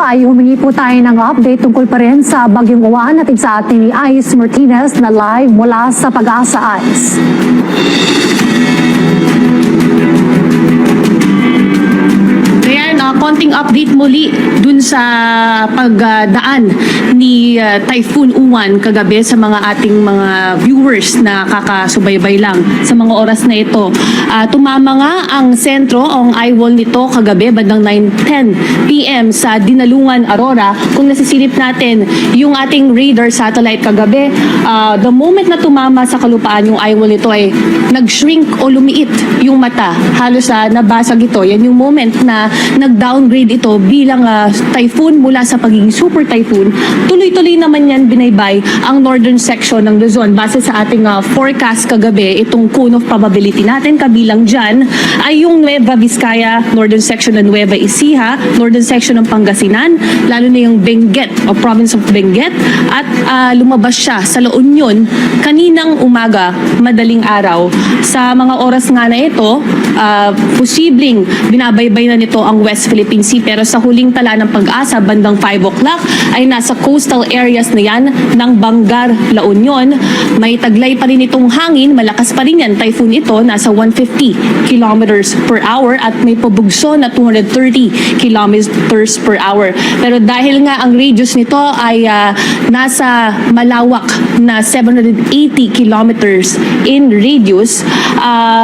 ay humingi po tayo ng update tungkol pa rin sa Bagyong Uwan at sa ating ni Ice Martinez na live mula sa Pag-asa Ice. Konting update muli dun sa pagdaan ni Typhoon Uwan kagabi sa mga ating mga viewers na kakasubaybay lang sa mga oras na ito. Tumama nga ang sentro, ang eyewall nito kagabi bandang 9:10 PM sa Dinalungan, Aurora. Kung nasisilip natin yung ating radar satellite kagabi, the moment na tumama sa kalupaan yung eyewall nito ay nag-shrink o lumiit yung mata. Halos nabasag ito. Yan yung moment na nag-downgrade ito bilang typhoon mula sa pagiging super typhoon. Tuloy-tuloy naman yan binaybay ang northern section ng Luzon. Base sa ating forecast kagabi, itong cone of probability natin, kabilang dyan ay yung Nueva Vizcaya, northern section ng Nueva Ecija, northern section ng Pangasinan, lalo na yung Benguet o province of Benguet, at lumabas siya sa La Union kaninang umaga, madaling araw. Sa mga oras nga na ito, posibleng binabaybay na nito ang West Philippine Sea, pero sa huling tala ng Pag-asa bandang 5 o'clock ay nasa coastal areas na yan ng Bangar, La Union. May taglay pa rin itong hangin, malakas pa rin yan, typhoon ito, nasa 150 kilometers per hour at may pabugso na 230 kilometers per hour. Pero dahil nga ang radius nito ay nasa malawak na 780 kilometers in radius,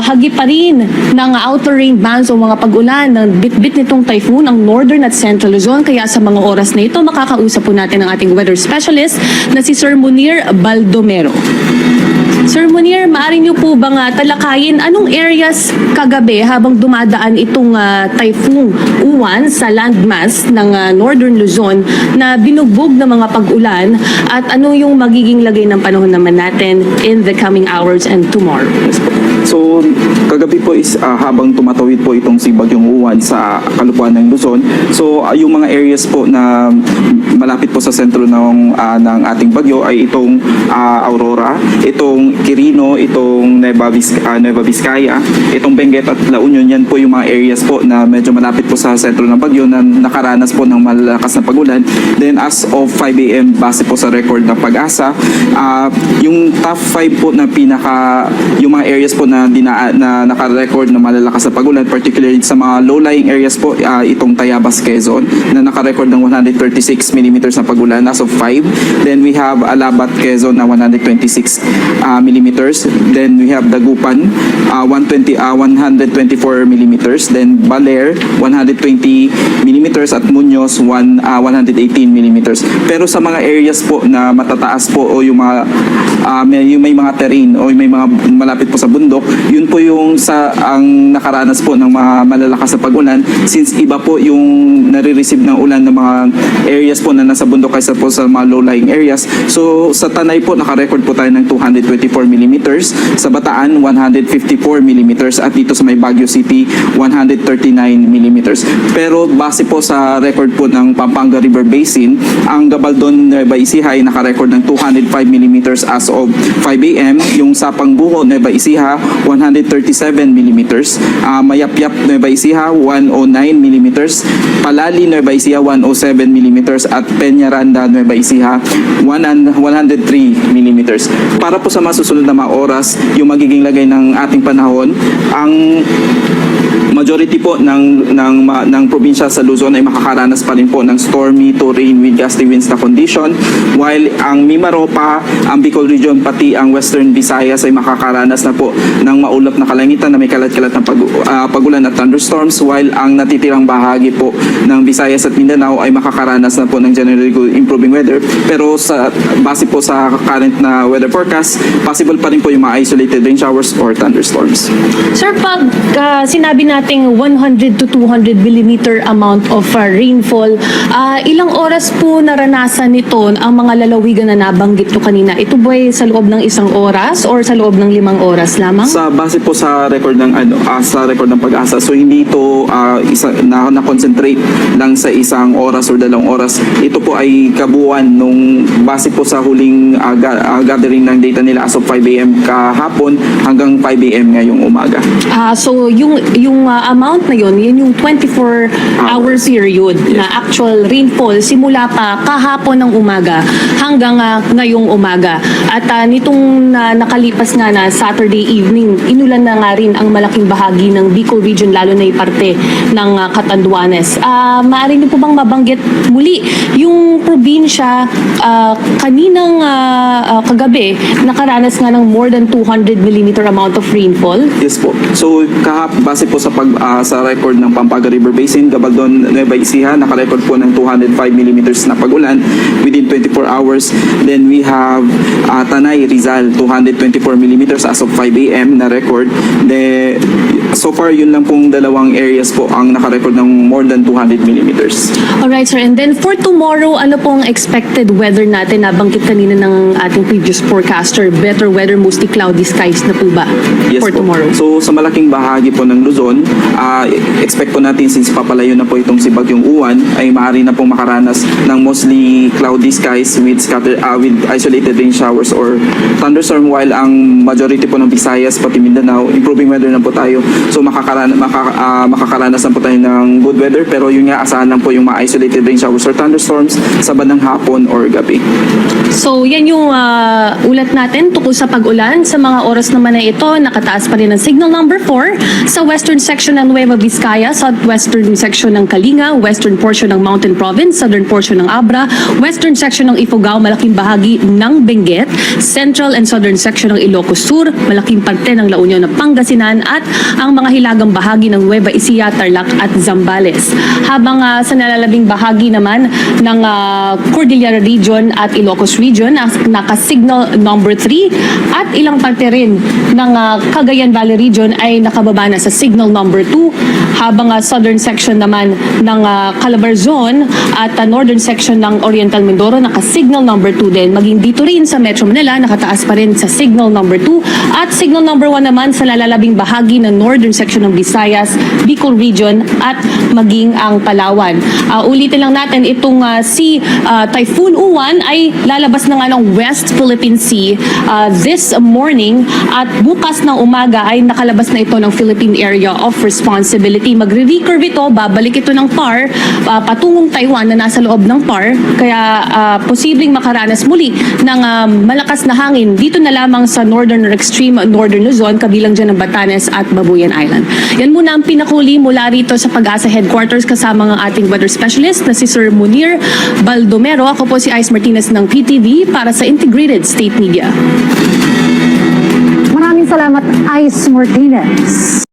hagi pa rin ng outer rain bands o mga pag-ulan ng bit-bit nitong typhoon ang northern at central Luzon. Kaya sa mga oras na ito, makakausap po natin ang ating weather specialist na si Sir Munir Baldomero. Sir Munir, maaari niyo po bang talakayin anong areas kagabi habang dumadaan itong Typhoon Uwan sa landmass ng northern Luzon na binugbog ng mga pag-ulan, at ano yung magiging lagay ng panahon naman natin in the coming hours and tomorrow? So, kagabi po is habang tumatawid po itong si Bagyong Uwan sa kalupaan ng Luzon. So, yung mga areas po na malapit po sa sentro ng ating bagyo ay itong Aurora, itong Quirino, itong Nueva Vizcaya, itong Benguet at La Union. Yan po yung mga areas po na medyo malapit po sa sentro ng bagyo na nakaranas po ng malakas na pag-ulan. Then as of 5 AM, base po sa record ng Pag-asa, yung top 5 po na yung mga areas po na naka-record na malalakas na pag-ulan, particularly sa mga low-lying areas po, itong Tayabas, Quezon, na naka-record ng 136 millimeters na pag-ulan as of 5. Then we have Alabat, Quezon na 126 millimeters. Then we have Dagupan, 124 millimeters. Then Baler, 120 millimeters, at Muñoz, 118 millimeters. Pero sa mga areas po na matataas po o yung may mga terrain o may mga malapit po sa bundok, yun po yung ang nakaranas po ng mga malalakas na pag-ulan, since iba po yung nare-receive ng ulan ng mga areas po na nasa bundok kaysa po sa mga low-lying areas. So sa Tanay po naka-record po tayo ng 224 millimeters, sa Bataan 154 millimeters, at dito sa may Baguio City 139 millimeters. Pero base po sa record po ng Pampanga River Basin, ang Gabaldon, Nueva Ecija ay naka-record ng 205 millimeters as of 5 AM. Yung Sapang Buho, Nueva Ecija 137 millimeters, Mayapyap, Nueva Ecija 109 millimeters, Palali, Nueva Ecija 107 millimeters, at Peñaranda, Nueva Ecija 103 millimeters. Para po sa masusunod na mga oras, yung magiging lagay ng ating panahon, ang majority po ng probinsya sa Luzon ay makakaranas pa rin po ng stormy to rain with gusty winds na condition, while ang Mimaropa, ang Bicol region, pati ang Western Visayas ay makakaranas na po ng maulap na kalangitan na may kalat-kalat na pagulan at thunderstorms, while ang natitirang bahagi po ng Visayas at Mindanao ay makakaranas na po ng generally good improving weather. Pero sa base po sa current na weather forecast, possible pa rin po yung mga isolated rain showers or thunderstorms. Sir, pag sinabi nating 100 to 200 millimeter amount of rainfall, ilang oras po naranasan nito ang mga lalawigan na nabanggit ko kanina? Ito ba sa loob ng 1 oras or sa loob ng 5 oras lamang? Sa base po sa record ng Pag-asa, so hindi ito na-concentrate lang sa 1 oras or 2 oras. Ito po ay kabuuan nung base po sa huling gathering ng data nila as of 5 AM kahapon hanggang 5 AM ngayong umaga. So yung amount na yun yung 24-hour period na actual rainfall simula pa kahapon ng umaga hanggang ngayong umaga. At nitong nakalipas nga na Saturday evening, inulan na nga rin ang malaking bahagi ng Bicol Region, lalo na yung parte ng Catanduanes. Maaari niyo po bang mabanggit muli yung probinsya kaninang kagabi nakaranas nga ng more than 200 millimeter amount of rainfall? Yes po. So base po sa record ng Pampanga River Basin, Gabaldon, Nueva Ecija, naka-record po ng 205 millimeters na pag-ulan within 24 hours. Then we have Tanay, Rizal, 224 millimeters as of 5 a.m. na record. So far, yun lang pong dalawang areas po ang naka-record ng more than 200 millimeters. Alright, sir. And then for tomorrow, ano pong expected weather natin? Nabanggit kanina ng ating previous forecaster, better weather, mostly cloudy skies na po ba for po. tomorrow? So sa malaking bahagi po ng Luzon, expect po natin since papalayo na po itong si Bagyong Uwan, ay maaari na pong makaranas ng mostly cloudy skies with isolated rain showers or thunderstorm, while ang majority po ng Visayas pati Mindanao, improving weather na po tayo. So makakaranas na po tayo ng good weather, pero yun nga, asahan lang po yung mga isolated rain showers or thunderstorms sa bandang hapon or gabi. So yan yung ulat natin tungkol sa pag-ulan. Sa mga oras naman na ito, nakataas pa rin ang signal number 4 sa western section ng Nueva Vizcaya, southwestern section ng Kalinga, western portion ng Mountain Province, southern portion ng Abra, western section ng Ifugao, malaking bahagi ng Benguet, central and southern section ng Ilocos Sur, malaking parte ng La Union ng Pangasinan, at ang mga hilagang bahagi ng Nueva Ecija, Tarlac at Zambales. Habang sa nalalabing bahagi naman ng Cordillera Region at Ilocos Region, naka-signal number 3, at ilang parte rin ng Cagayan Valley Region ay nakababa na sa signal number 2, habang southern section naman ng Calabarzon at northern section ng Oriental Mindoro naka-signal number 2 din. Maging dito rin sa Metro Manila, nakataas pa rin sa signal number 2, at signal number 1 naman sa lalalabing bahagi ng northern section ng Visayas, Bicol Region at maging ang Palawan. Ulitin lang natin, itong si Typhoon Uwan ay lalabas na nga ng West Philippine Sea this morning, at bukas ng umaga ay nakalabas na ito ng Philippine Area of Responsibility. Magre-recurve ito, babalik ito ng PAR patungong Taiwan na nasa loob ng PAR, kaya posibleng makaranas muli ng malakas na hangin dito na lamang sa northern or extreme northern Luzon, kabilang dyan ng Batanes at Babuyan Island. Yan muna ang pinakuli mula rito sa Pag-asa Headquarters, kasama ng ating weather specialist na si Sir Munir Baldomero. Ako po si Ice Martinez ng PTV para sa Integrated State Media. Maraming salamat, Ice Martinez.